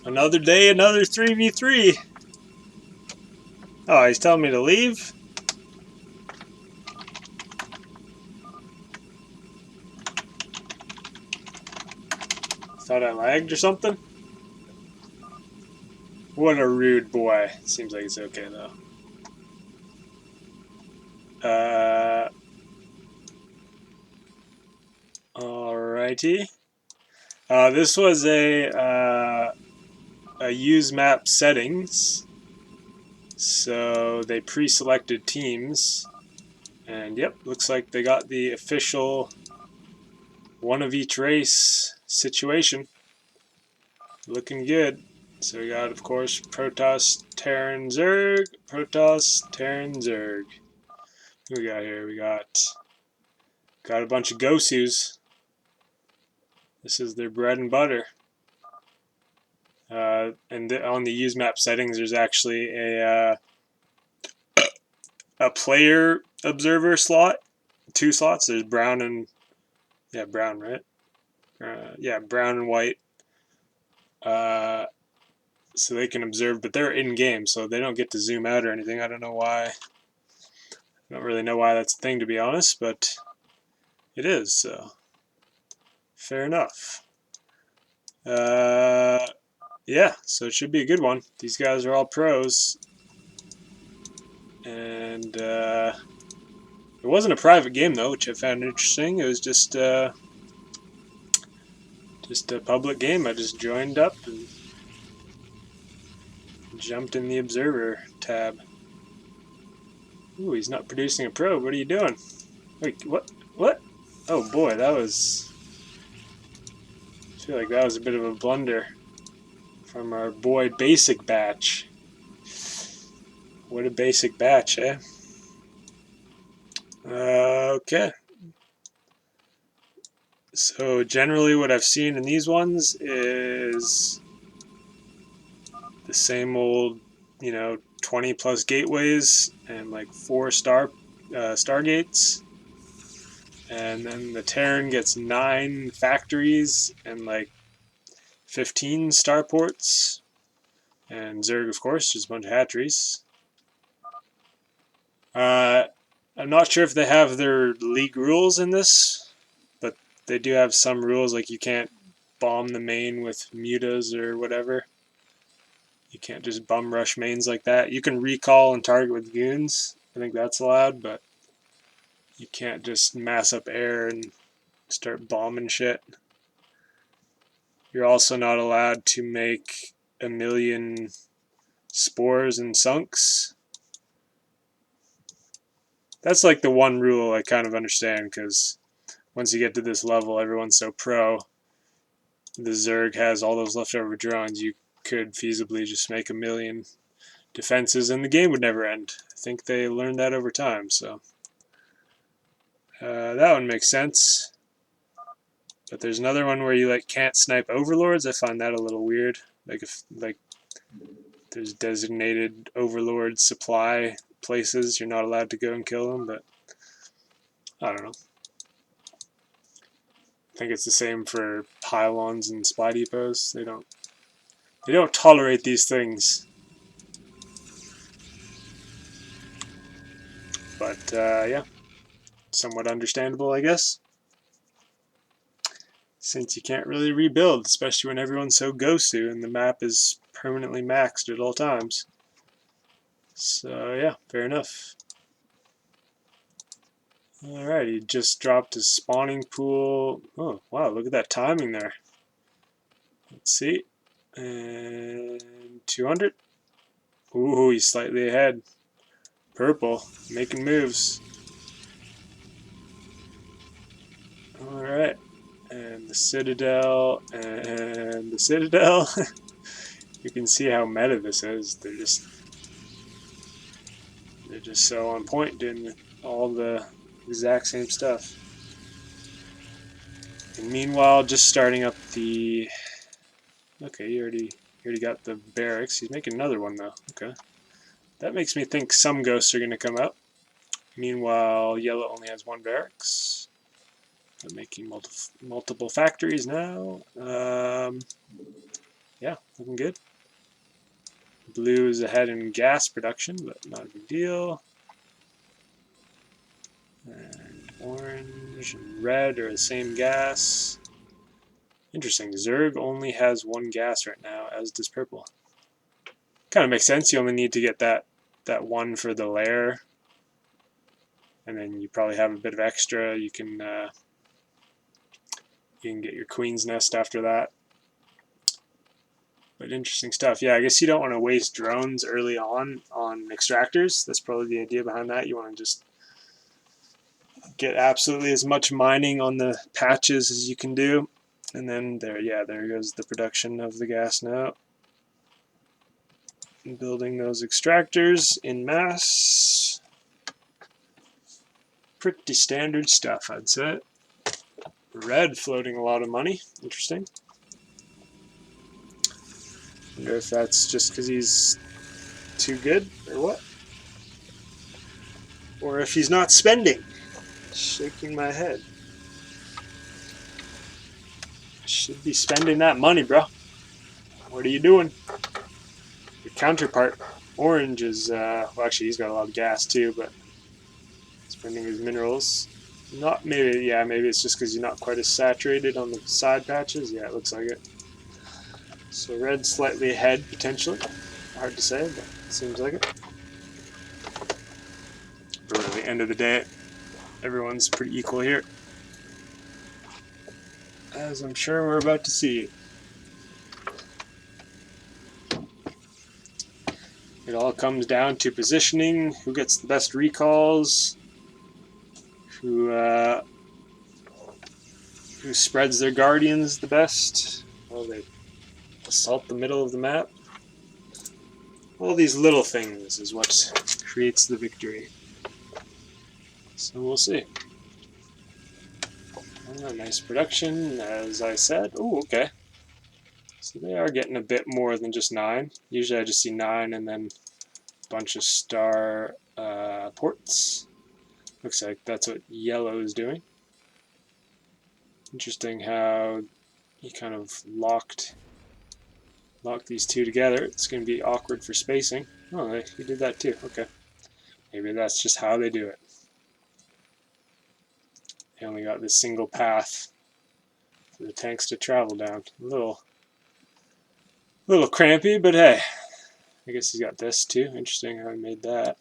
Another day, another 3v3. Oh, he's telling me to leave? Thought I lagged or something? What a rude boy. Seems like it's okay though. Alrighty. This was a use map settings. So they pre-selected teams. And yep, looks like they got the official one of each race situation. Looking good. So we got, of course, Protoss, Terran, Zerg. Protoss, Terran, Zerg. Who we got here? We got a bunch of Gosus. This is their bread and butter. And on the use map settings, there's actually a player observer slot. 2 slots. There's brown and brown, right? Brown and white. So they can observe, but they're in game, so they don't get to zoom out or anything. I don't know why. I don't really know why that's a thing, to be honest, but it is. So fair enough. Yeah, so it should be a good one. These guys are all pros, and it wasn't a private game though, which I found interesting. It was just a public game. I just joined up and jumped in the observer tab. Ooh, he's not producing a probe. What are you doing? Wait, what? What? Oh boy, that was... I feel like that was a bit of a blunder from our boy Basic Batch. What a basic batch, eh? Okay. So generally what I've seen in these ones is the same old, 20 plus gateways and like 4 stargates. And then the Terran gets 9 factories and like 15 starports. And Zerg, of course, just a bunch of hatcheries. I'm not sure if they have their league rules in this, but they do have some rules, like you can't bomb the main with mutas or whatever. You can't just bum rush mains like that. You can recall and target with goons. I think that's allowed, but you can't just mass up air and start bombing shit. You're also not allowed to make 1,000,000 spores and sunks. That's like the one rule I kind of understand, because once you get to this level, everyone's so pro. The Zerg has all those leftover drones. You could feasibly just make 1,000,000 defenses and the game would never end. I think they learned that over time, so that one makes sense. But there's another one where you like can't snipe overlords. I find that a little weird. Like if there's designated overlord supply places, you're not allowed to go and kill them, but I don't know. I think it's the same for pylons and supply depots. They don't tolerate these things. But yeah, somewhat understandable, I guess. Since you can't really rebuild, especially when everyone's so Gosu and the map is permanently maxed at all times. So yeah, fair enough. Alright, he just dropped his spawning pool. Oh, wow, look at that timing there. Let's see. And 200. Ooh, he's slightly ahead. Purple, making moves. Alright. And the Citadel, and the Citadel. You can see how meta this is. They're just so on point, doing all the exact same stuff. And meanwhile, just starting up the... Okay, you already got the barracks. He's making another one, though. Okay. That makes me think some ghosts are going to come out. Meanwhile, yellow only has 1 barracks. I'm making multiple factories now. yeah, looking good. Blue is ahead in gas production, but not a big deal. And orange and red are the same gas. Interesting. Zerg only has one gas right now, as does purple. Kind of makes sense. You only need to get that one for the lair, and then you probably have a bit of extra. You can get your queen's nest after that. But interesting stuff. Yeah, I guess you don't want to waste drones early on extractors. That's probably the idea behind that. You want to just get absolutely as much mining on the patches as you can do. And then there goes the production of the gas now. And building those extractors in mass. Pretty standard stuff, I'd say. Red floating a lot of money. Interesting. Wonder if that's just because he's too good or what? Or if he's not spending. Shaking my head. Should be spending that money, bro. What are you doing? Your counterpart, orange, is well, actually he's got a lot of gas too, but spending his minerals. Not maybe, yeah, maybe it's just because you're not quite as saturated on the side patches. Yeah, it looks like it. So red slightly ahead potentially. Hard to say, but it seems like it. But at the end of the day, everyone's pretty equal here, as I'm sure we're about to see. It all comes down to positioning, who gets the best recalls, who spreads their guardians the best. Well, they assault the middle of the map. All these little things is what creates the victory. So we'll see. Oh, nice production, as I said. Oh, okay. So they are getting a bit more than just 9. Usually I just see 9 and then a bunch of star ports. Looks like that's what yellow is doing. Interesting how he kind of locked these two together. It's going to be awkward for spacing. Oh, he did that too. Okay. Maybe that's just how they do it. They only got this single path for the tanks to travel down. A little crampy, but hey. I guess he's got this too. Interesting how he made that.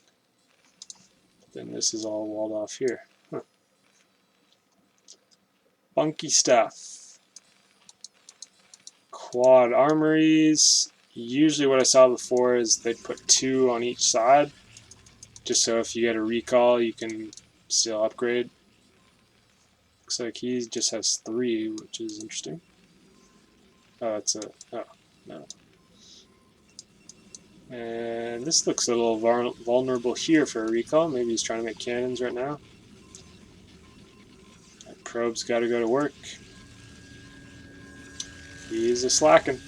Then this is all walled off here. Huh. Funky stuff. Quad armories. Usually what I saw before is they'd put 2 on each side, just so if you get a recall you can still upgrade. Looks like he just has 3, which is interesting. Oh, it's a... oh, no. And this looks a little vulnerable here for a recall. Maybe he's trying to make cannons right now. That probe's got to go to work. He's a slacking.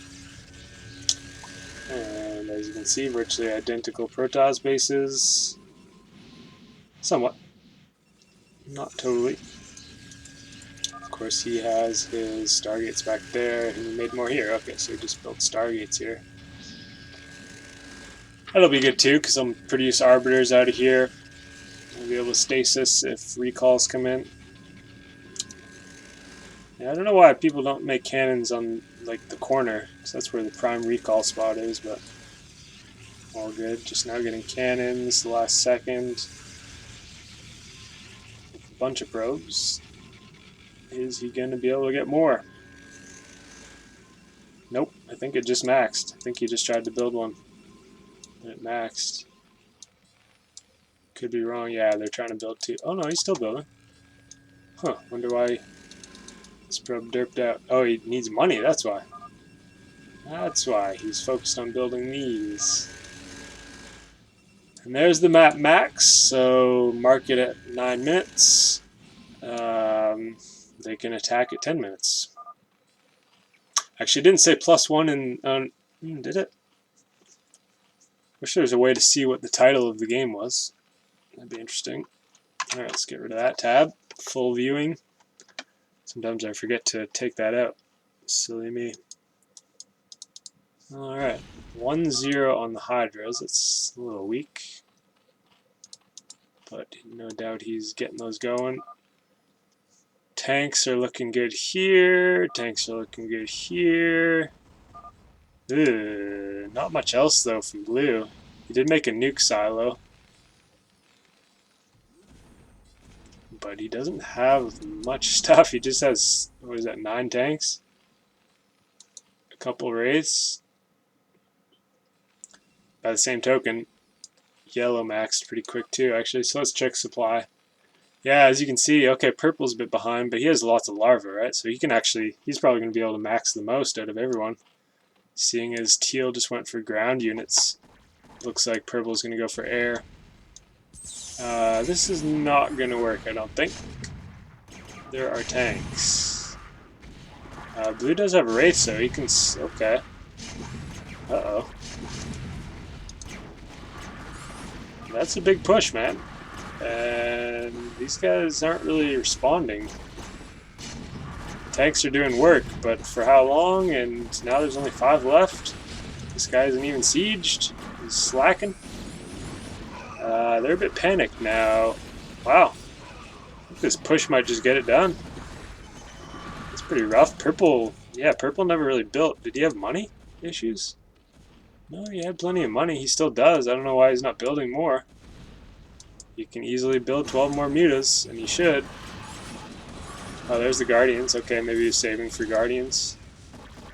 And as you can see, virtually identical Protoss bases. Somewhat. Not totally. Of course, he has his Stargates back there, and he made more here. Okay, so he just built Stargates here. That'll be good too, because I'll produce Arbiters out of here. I'll be able to stasis if recalls come in. Yeah, I don't know why people don't make cannons on like the corner, because that's where the prime recall spot is, but all good. Just now getting cannons the last second. A bunch of probes. Is he going to be able to get more? Nope, I think it just maxed. I think he just tried to build one. And it maxed. Could be wrong. Yeah, they're trying to build 2. Oh no, he's still building. Huh, wonder why this probe derped out. Oh, he needs money, that's why. That's why he's focused on building these. And there's the map max, so mark it at 9 minutes. They can attack at 10 minutes. Actually, it didn't say +1 in... did it? Wish there was a way to see what the title of the game was. That'd be interesting. Alright, let's get rid of that tab. Full viewing. Sometimes I forget to take that out. Silly me. Alright, 1-0 on the Hydras. It's a little weak, but no doubt he's getting those going. Tanks are looking good here. Tanks are looking good here. Ugh, not much else though from blue. He did make a nuke silo, but he doesn't have much stuff. He just has, what is that, 9 tanks? A couple wraiths. By the same token, yellow maxed pretty quick too, actually. So let's check supply. Yeah, as you can see, okay, purple's a bit behind, but he has lots of larvae, right? So he can actually, he's probably going to be able to max the most out of everyone. Seeing as teal just went for ground units, looks like purple's going to go for air. This is not going to work, I don't think. There are tanks. Blue does have a wraith, so he can, okay. Uh-oh. That's a big push, man. And these guys aren't really responding. Tanks are doing work, but for how long? And now there's only 5 left. This guy isn't even sieged. He's slacking. They're a bit panicked now. Wow. I think this push might just get it done. It's pretty rough. Purple, yeah, purple never really built. Did he have money issues? No, he had plenty of money. He still does. I don't know why he's not building more. You can easily build 12 more mutas, and he should. Oh, there's the Guardians. Okay, maybe he's saving for Guardians.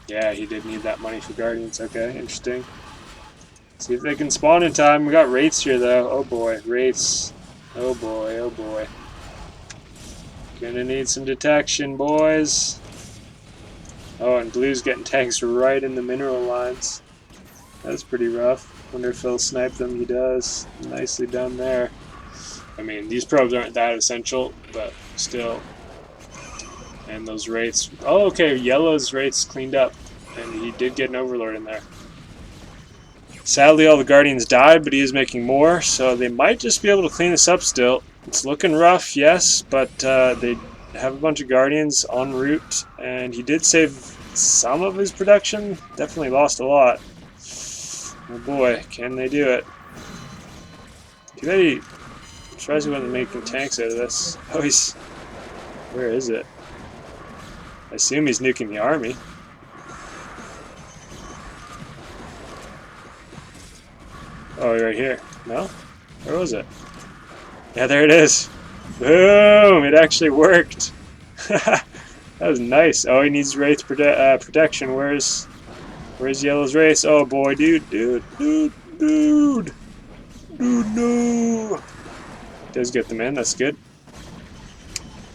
Yeah, he did need that money for Guardians. Okay, interesting. See if they can spawn in time. We got Wraiths here, though. Oh boy, Wraiths. Oh boy, oh boy. Gonna need some detection, boys. Oh, and Blue's getting tanks right in the mineral lines. That's pretty rough. Wonder if he'll snipe them. He does. Nicely done there. I mean, these probes aren't that essential, but still. And those wraiths. Oh, okay, yellow's wraiths cleaned up. And he did get an overlord in there. Sadly, all the guardians died, but he is making more, so they might just be able to clean this up still. It's looking rough, yes, but they have a bunch of guardians en route, and he did save some of his production. Definitely lost a lot. Oh boy, can they do it? Too bad he... I'm surprised he wasn't making tanks out of this. Oh, he's... Where is it? I assume he's nuking the army. Oh, right here. No? Where was it? Yeah, there it is. Boom! It actually worked. That was nice. Oh, he needs wraith protection. Where's Yellow's race? Oh boy, dude, no. Does get them in. That's good.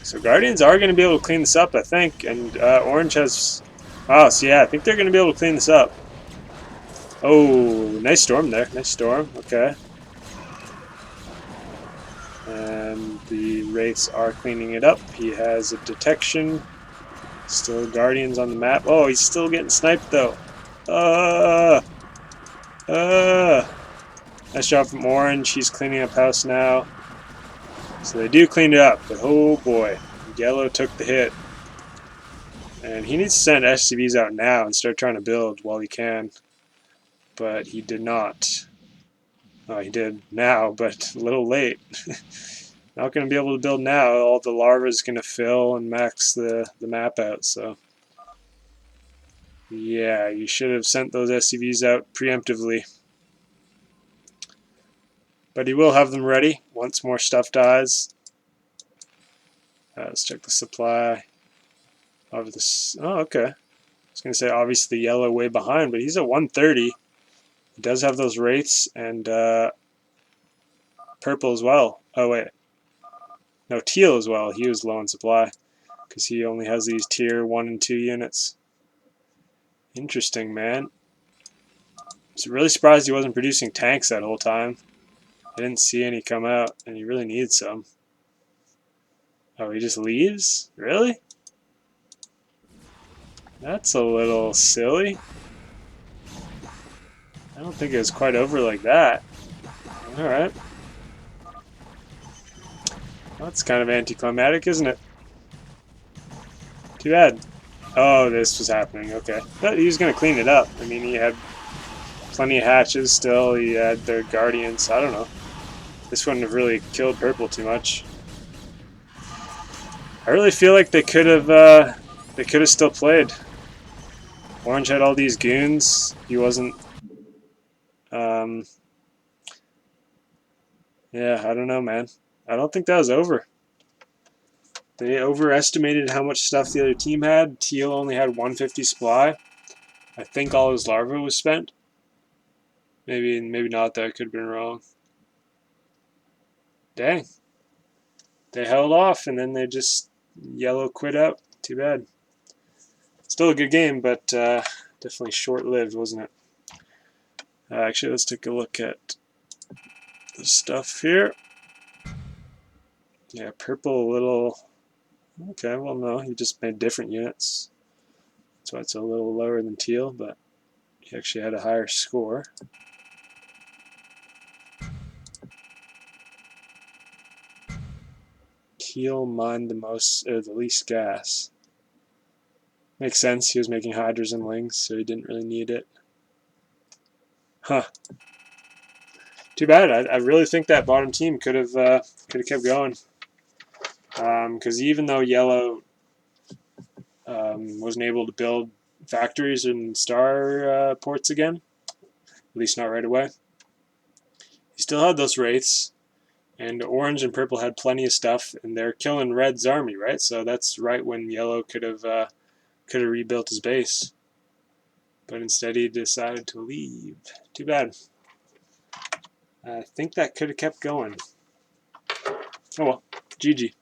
So Guardians are going to be able to clean this up, I think. And Orange has... Oh, so yeah, I think they're going to be able to clean this up. Oh, nice storm there. Nice storm. Okay. And the Wraiths are cleaning it up. He has a detection. Still Guardians on the map. Oh, he's still getting sniped, though. Nice job from Orange. He's cleaning up house now. So they do clean it up, but oh boy, Yellow took the hit. And he needs to send SCVs out now and start trying to build while he can. But he did not. Oh, he did now, but a little late. Not going to be able to build now. All the larvae is going to fill and max the map out, so... Yeah, you should have sent those SCVs out preemptively. But he will have them ready once more stuff dies. Let's check the supply of this. Oh, okay. I was going to say obviously Yellow way behind, but he's at 130. He does have those wraiths and purple as well. Oh, wait. No, teal as well. He was low on supply because he only has these tier 1 and 2 units. Interesting, man. I was really surprised he wasn't producing tanks that whole time. I didn't see any come out, and he really needs some. Oh, he just leaves? Really? That's a little silly. I don't think it was quite over like that. Alright. Well, that's kind of anticlimactic, isn't it? Too bad. Oh, this was happening. Okay. But he was going to clean it up. I mean, he had plenty of hatches still. He had their guardians. I don't know. This wouldn't have really killed purple too much. I really feel like they could have still played. Orange had all these goons. He wasn't. Um, yeah, I don't know, man. I don't think that was over. They overestimated how much stuff the other team had. Teal only had 150 supply. I think all his larva was spent. Maybe not. That could have been wrong. Dang. They held off, and then they just yellow quit out. Too bad. Still a good game, but definitely short-lived, wasn't it? Actually, let's take a look at the stuff here. Yeah, purple a little... Okay, well, no, he just made different units. That's why it's a little lower than teal, but he actually had a higher score. Teal mined the least gas. Makes sense, he was making hydras and lings, so he didn't really need it. Huh. Too bad. I really think that bottom team could have kept going. Because even though yellow wasn't able to build factories and star ports again, at least not right away, he still had those wraiths, and orange and purple had plenty of stuff, and they're killing red's army, right? So that's right when yellow could have rebuilt his base, but instead he decided to leave. Too bad. I think that could have kept going. Oh well, GG.